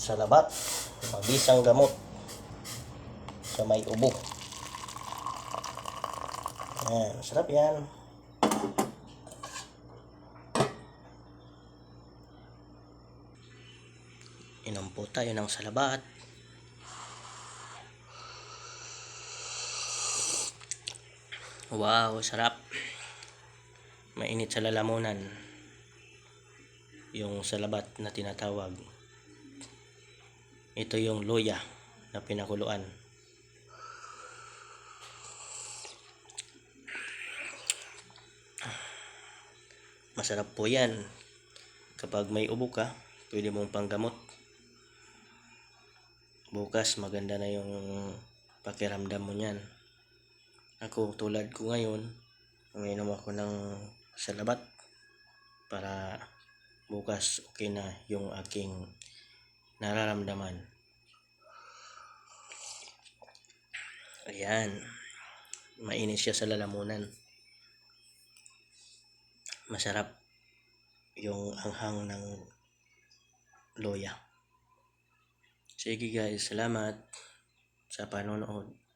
salabat, mabisang gamot sa may ubo. Ayan, masarap yan. Inom po tayo ng salabat. Wow, sarap. Mainit sa lalamunan yung salabat na tinatawag. Ito yung loya na pinakuluan. Masarap po yan. Kapag may ubo ka, pwede mong panggamot. Bukas maganda na yung pakiramdam mo niyan. Ako, tulad ko ngayon, uminom ako ng salabat para bukas okay na yung aking nararamdaman. Ayan, mainit siya sa lalamunan. Masarap yung anghang ng loya. Sige guys, salamat sa panonood.